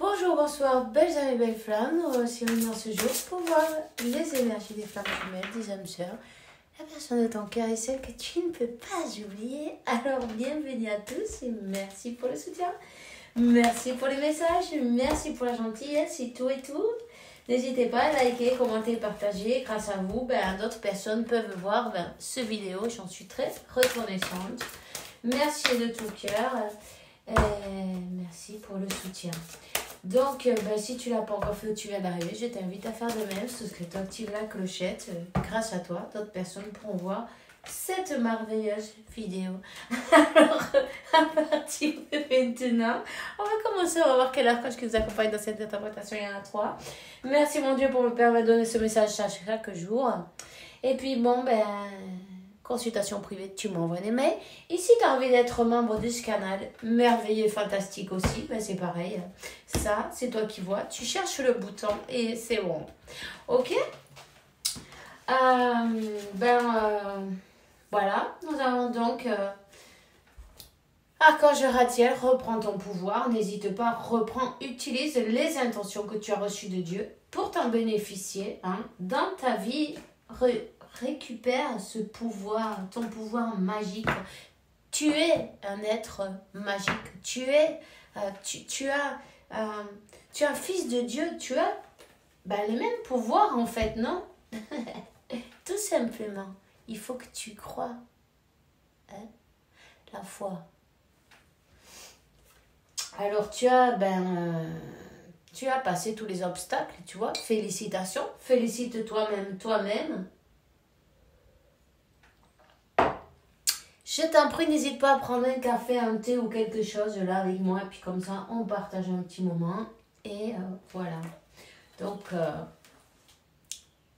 Bonjour, bonsoir, belles âmes et belles flammes. Nous voici dans ce jour pour voir les énergies des flammes jumelles, des âmes sœurs, la personne de ton cœur et celle que tu ne peux pas oublier. Alors, bienvenue à tous et merci pour le soutien. Merci pour les messages, merci pour la gentillesse et tout. N'hésitez pas à liker, commenter, partager. Grâce à vous, d'autres personnes peuvent voir ce vidéo. J'en suis très reconnaissante. Merci de tout cœur. Merci pour le soutien. Donc, si tu ne l'as pas encore fait ou tu viens d'arriver, je t'invite à faire de même. Souscris-toi, active la clochette. Grâce à toi, d'autres personnes pourront voir cette merveilleuse vidéo. Alors, à partir de maintenant, on va commencer. On va voir quel archange qui nous accompagne dans cette interprétation. Il y en a 3. Merci mon Dieu pour me permettre de donner ce message chaque jour. Et puis, consultation privée, tu m'envoies des mails. Et si tu as envie d'être membre de ce canal, merveilleux et fantastique aussi, c'est pareil. Ça, c'est toi qui vois. Tu cherches le bouton et c'est bon. Ok. Voilà. Nous avons donc... Archange Ratiel, reprends ton pouvoir. N'hésite pas, reprends, utilise les intentions que tu as reçues de Dieu pour t'en bénéficier dans ta vie. Récupère ce pouvoir, ton pouvoir magique. Tu es un être magique. Tu es un fils de Dieu. Tu as les mêmes pouvoirs en fait, non? Tout simplement. Il faut que tu crois. La foi. Alors tu as passé tous les obstacles, tu vois. Félicitations. Félicite toi-même. Je t'en prie, n'hésite pas à prendre un café, un thé ou quelque chose là avec moi. Et puis comme ça, on partage un petit moment. Et voilà. Donc,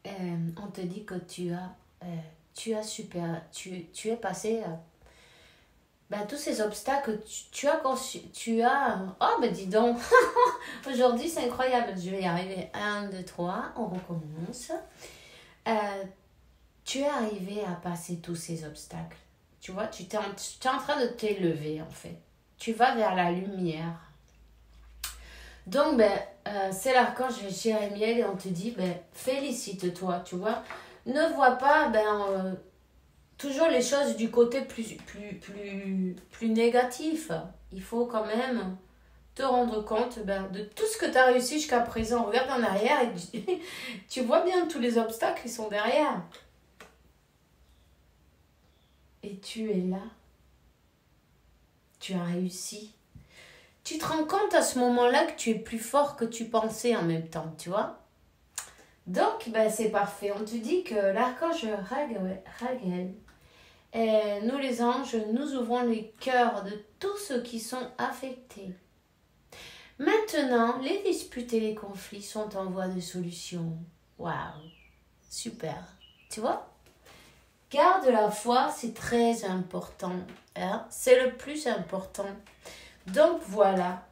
on te dit que tu es passé tous ces obstacles. Tu as... Oh, dis donc. Aujourd'hui, c'est incroyable. Je vais y arriver. 1, 2, 3. On recommence. Tu es arrivé à passer tous ces obstacles. Tu vois, tu es en train de t'élever en fait. Tu vas vers la lumière. Donc, c'est l'archange Jérémiel et on te dit, félicite-toi, tu vois. Ne vois pas toujours les choses du côté plus négatif. Il faut quand même te rendre compte de tout ce que tu as réussi jusqu'à présent. Regarde en arrière et tu vois bien tous les obstacles qui sont derrière. Et tu es là. Tu as réussi. Tu te rends compte à ce moment-là que tu es plus fort que tu pensais en même temps, tu vois. Donc, c'est parfait. On te dit que l'archange Raguel, nous les anges, nous ouvrons les cœurs de tous ceux qui sont affectés. Maintenant, les disputes et les conflits sont en voie de solution. Waouh, super. Tu vois? Garde la foi, c'est très important. C'est le plus important. Donc voilà.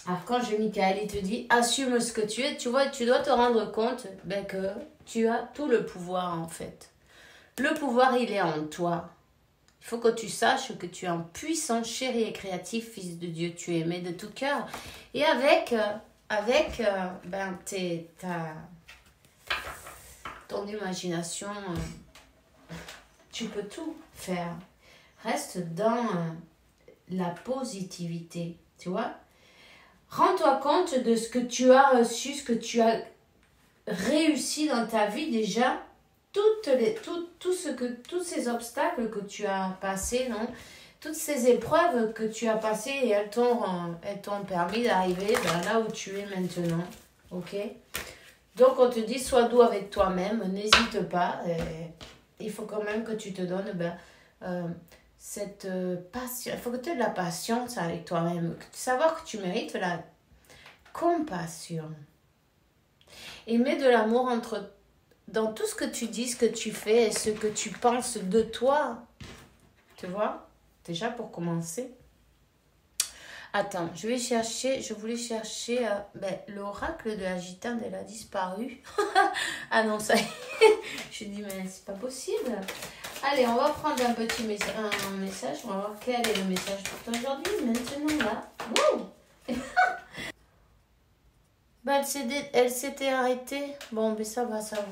Archange Michael, il te dit, assume ce que tu es. Tu vois, tu dois te rendre compte que tu as tout le pouvoir en fait. Le pouvoir, il est en toi. Il faut que tu saches que tu es un puissant, chéri et créatif fils de Dieu. Tu es aimé de tout cœur. Et avec ton imagination... tu peux tout faire. Reste dans la positivité, tu vois. Rends-toi compte de ce que tu as reçu, ce que tu as réussi dans ta vie déjà. Tous ces obstacles que tu as passés, non? Toutes ces épreuves que tu as passées et elles t'ont permis d'arriver là où tu es maintenant. Ok? Donc on te dit, sois doux avec toi-même, n'hésite pas. Il faut quand même que tu te donnes cette patience. Il faut que tu aies de la patience avec toi-même. Savoir que tu mérites la compassion. Et mets de l'amour dans tout ce que tu dis, ce que tu fais et ce que tu penses de toi. Tu vois? Déjà pour commencer. Attends, je voulais chercher l'oracle de la gitane, elle a disparu. Ah non, ça y est. Je dis, mais c'est pas possible. Allez, on va prendre un petit message, on va voir quel est le message pour toi aujourd'hui, maintenant là. Wow. Bah, elle s'était arrêtée. Bon, mais ça va, ça va.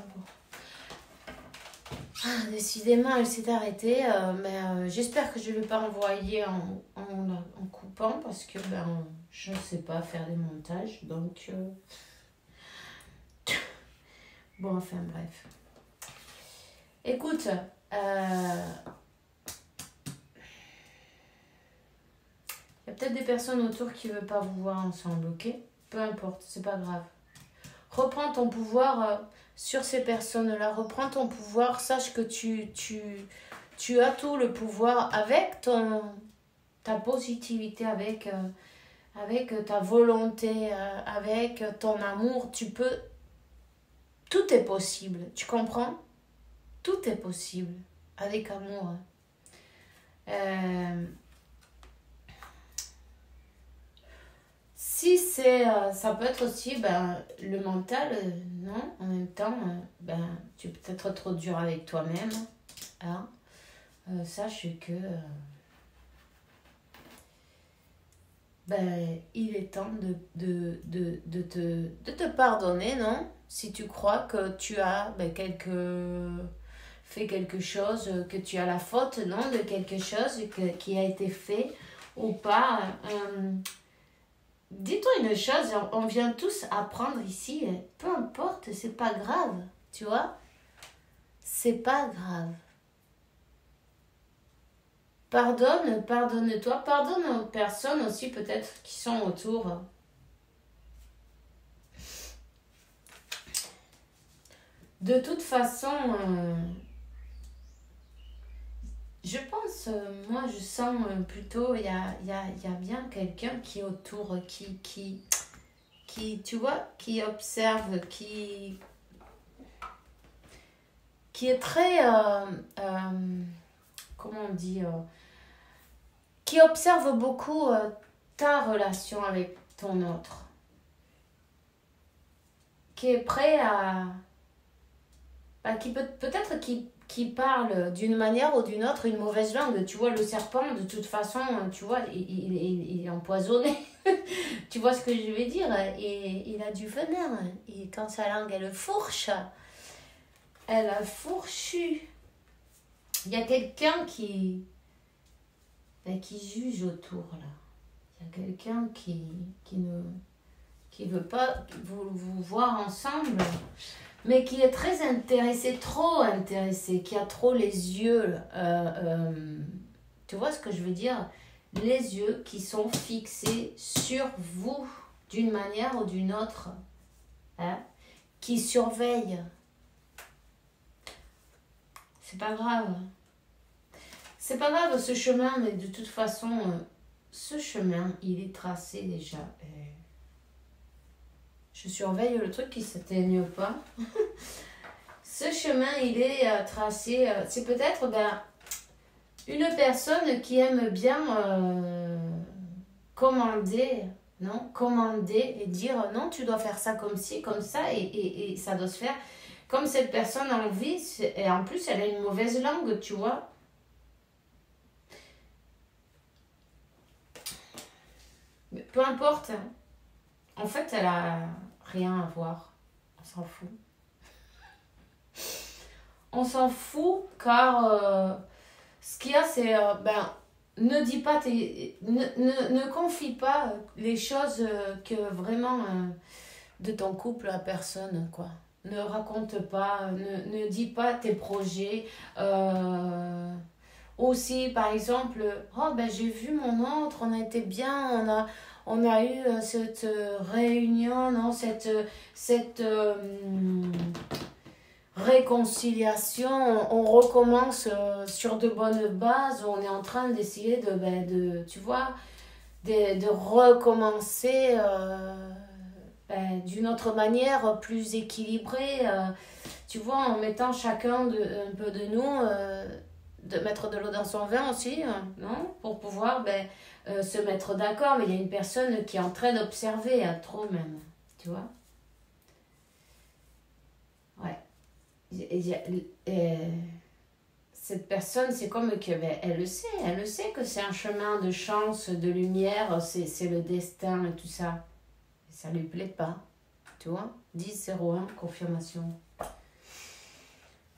Ah, décidément, elle s'est arrêtée. Mais j'espère que je ne vais pas envoyer en coupant parce que je ne sais pas faire des montages. Donc, bon, enfin, bref. Écoute, il y a peut-être des personnes autour qui ne veulent pas vous voir ensemble, ok? Peu importe, c'est pas grave. Reprends ton pouvoir sur ces personnes-là. Reprends ton pouvoir. Sache que tu as tout le pouvoir avec ta positivité, avec ta volonté, avec ton amour. Tu peux... Tout est possible. Tu comprends? Tout est possible avec amour. Si ça peut être aussi le mental, non, en même temps, tu peux être trop dur avec toi-même. Hein. Sache que il est temps de te pardonner, non? Si tu crois que tu as fait quelque chose, que tu as la faute, non, de quelque chose qui a été fait ou pas. Dis-toi une chose, on vient tous apprendre ici, peu importe, c'est pas grave, tu vois? C'est pas grave. Pardonne-toi, pardonne aux personnes aussi peut-être qui sont autour. De toute façon, je pense, moi je sens plutôt, il y a bien quelqu'un qui est autour, qui, tu vois, qui observe, qui est très, comment on dit, qui observe beaucoup ta relation avec ton autre, qui est prêt à, qui peut-être qui parle d'une manière ou d'une autre une mauvaise langue. Tu vois, le serpent, de toute façon, tu vois, il est empoisonné. Tu vois ce que je veux dire? Et il a du venin. Et quand sa langue, elle fourche, elle a fourchu. Il y a quelqu'un qui juge autour, là. Il y a quelqu'un qui veut pas vous voir ensemble, mais qui est très intéressé, trop intéressé, qui a trop les yeux, tu vois ce que je veux dire? Les yeux qui sont fixés sur vous, d'une manière ou d'une autre, hein? Qui surveillent. C'est pas grave. C'est pas grave ce chemin, mais de toute façon, ce chemin, il est tracé déjà. Je surveille le truc qui ne s'éteigne pas. Ce chemin, il est tracé. C'est peut-être une personne qui aime bien commander, non? Commander et dire non, tu dois faire ça comme ci, comme ça, et ça doit se faire comme cette personne a envie. Et en plus, elle a une mauvaise langue, tu vois. Mais peu importe. Hein. En fait, elle a rien à voir. On s'en fout. On s'en fout car ce qu'il y a, c'est ne dis pas ne confie pas les choses que vraiment de ton couple à personne, quoi. Ne raconte pas, ne dis pas tes projets. Aussi, par exemple, oh j'ai vu mon autre, on a été bien, on a eu cette réunion, non, cette réconciliation, on recommence sur de bonnes bases, on est en train d'essayer tu vois, de recommencer d'une autre manière, plus équilibrée, tu vois, en mettant chacun un peu de nous, de mettre de l'eau dans son vin aussi, non, pour pouvoir se mettre d'accord. Mais il y a une personne qui est en train d'observer, trop même, tu vois. Ouais. Cette personne, c'est comme que elle le sait que c'est un chemin de chance, de lumière, c'est le destin et tout ça. Et ça lui plaît pas. Tu vois, 10-01, confirmation.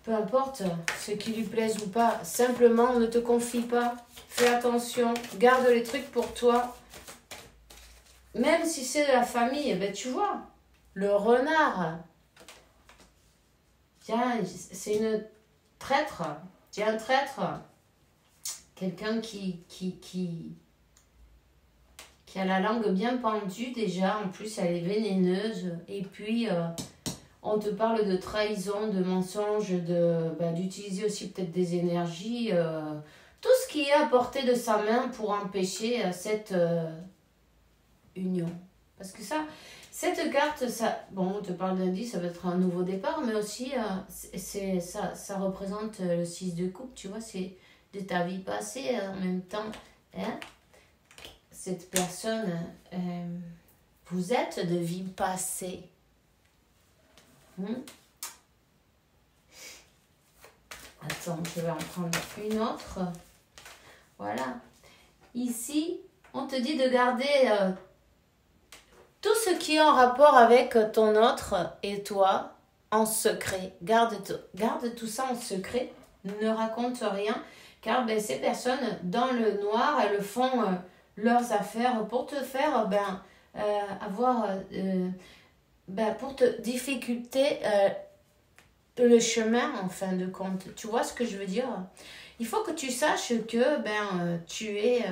Peu importe ce qui lui plaise ou pas, simplement ne te confie pas. Fais attention, garde les trucs pour toi. Même si c'est de la famille, ben tu vois, le renard, tiens, c'est une traître. Tiens, un traître, quelqu'un qui a la langue bien pendue déjà, en plus elle est vénéneuse, et puis on te parle de trahison, de mensonge, d'utiliser aussi peut-être des énergies, tout ce qui est à portée de sa main pour empêcher cette union. Parce que ça, cette carte, ça, bon, on te parle d'indice, ça va être un nouveau départ, mais aussi ça représente le 6 de coupe, tu vois, c'est de ta vie passée en même temps. Hein? Cette personne, vous êtes de vie passée. Attends, je vais en prendre une autre. Voilà. Ici, on te dit de garder tout ce qui est en rapport avec ton autre et toi en secret. Garde tout ça en secret. Ne raconte rien. Car ces personnes, dans le noir, elles font leurs affaires pour te faire avoir... pour te difficulter le chemin en fin de compte. Tu vois ce que je veux dire? Il faut que tu saches que tu es...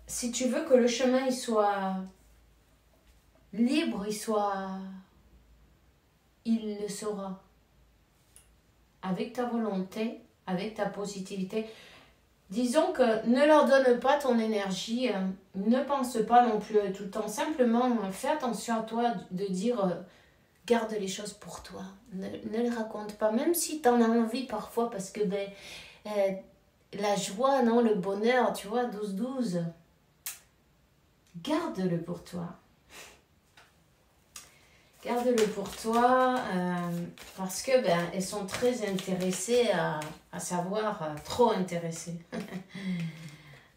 si tu veux que le chemin il soit libre, il le sera. Avec ta volonté, avec ta positivité. Disons que ne leur donne pas ton énergie, ne pense pas non plus tout le temps. Simplement, fais attention à toi de dire, garde les choses pour toi. Ne les raconte pas, même si tu en as envie parfois, parce que la joie, non, le bonheur, tu vois, 12-12, garde-le pour toi. Garde-le pour toi parce que elles sont très intéressées à savoir, trop intéressées.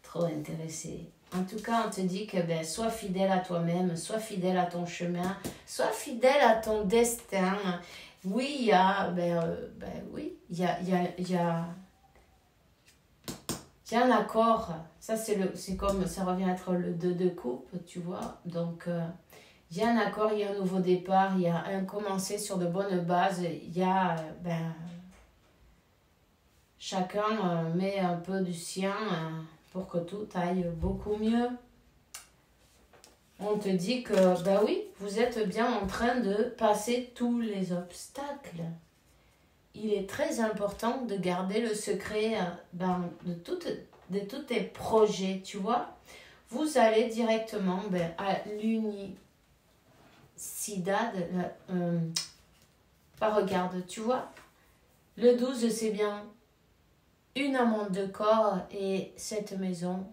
Trop intéressées. En tout cas, on te dit que sois fidèle à toi-même, sois fidèle à ton chemin, sois fidèle à ton destin. Oui, il y a un accord. Ça, c'est comme, ça revient à être le 2 de coupe, tu vois. Donc... il y a un accord, il y a un nouveau départ, il y a un commencer sur de bonnes bases, il y a, chacun met un peu du sien pour que tout aille beaucoup mieux. On te dit que, oui, vous êtes bien en train de passer tous les obstacles. Il est très important de garder le secret de tous tes projets, tu vois. Vous allez directement à regarde, tu vois, le 12 c'est bien une amande de corps et cette maison,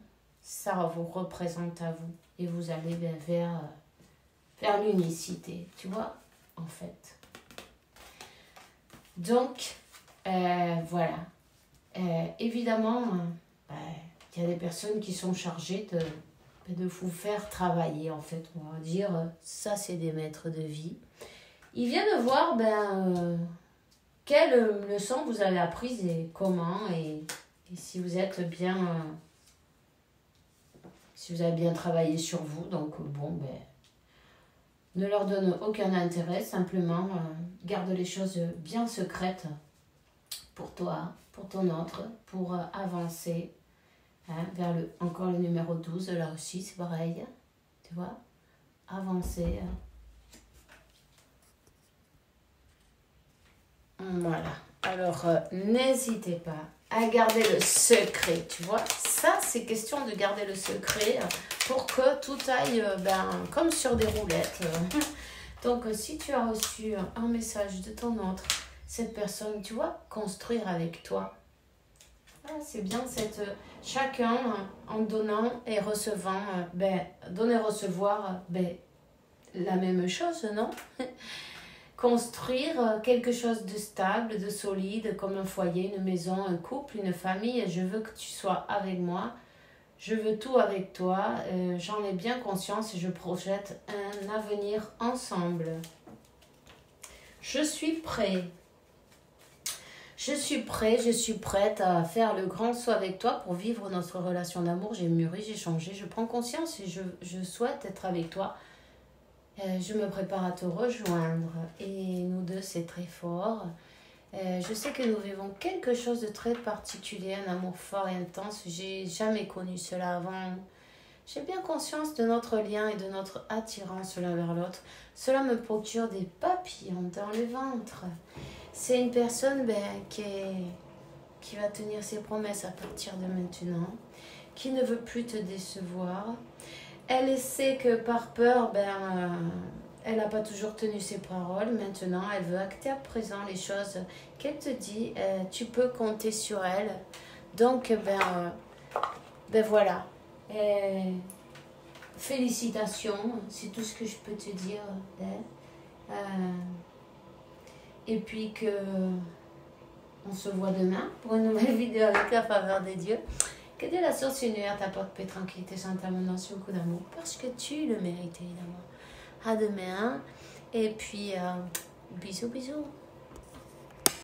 ça vous représente à vous et vous allez vers l'unicité, tu vois, en fait. Donc, voilà. Évidemment, il y a des personnes qui sont chargées de vous faire travailler, en fait, on va dire, ça c'est des maîtres de vie. Ils viennent voir quelle leçon vous avez apprise et comment, et si vous êtes bien, si vous avez bien travaillé sur vous. Donc ne leur donne aucun intérêt, simplement garde les choses bien secrètes pour toi, pour ton autre, pour avancer. Vers encore le numéro 12, là aussi c'est pareil, tu vois, avancer. Voilà, alors n'hésitez pas à garder le secret, tu vois, ça c'est question de garder le secret pour que tout aille comme sur des roulettes. Donc si tu as reçu un message de ton autre, cette personne, tu vois, construire avec toi. C'est bien chacun en donnant et recevant, donner-recevoir, la même chose, non? Construire quelque chose de stable, de solide, comme un foyer, une maison, un couple, une famille. Je veux que tu sois avec moi. Je veux tout avec toi, j'en ai bien conscience et je projette un avenir ensemble. Je suis prêt. Je suis prêt, je suis prête à faire le grand saut avec toi pour vivre notre relation d'amour. J'ai mûri, j'ai changé, je prends conscience et je souhaite être avec toi. Je me prépare à te rejoindre et nous deux, c'est très fort. Je sais que nous vivons quelque chose de très particulier, un amour fort et intense. J'ai jamais connu cela avant. J'ai bien conscience de notre lien et de notre attirance l'un vers l'autre. Cela me procure des papillons dans le ventre. C'est une personne qui va tenir ses promesses à partir de maintenant, qui ne veut plus te décevoir. Elle sait que par peur, elle n'a pas toujours tenu ses paroles. Maintenant, elle veut acter à présent les choses qu'elle te dit. Tu peux compter sur elle. Donc, voilà. Félicitations, c'est tout ce que je peux te dire. Et puis que on se voit demain pour une nouvelle vidéo avec la faveur des dieux. Que Dieu la source univers t'apporte paix, tranquillité, santé, abondance, beaucoup d'amour. Parce que tu le mérites évidemment. À demain. Et puis, bisous, bisous.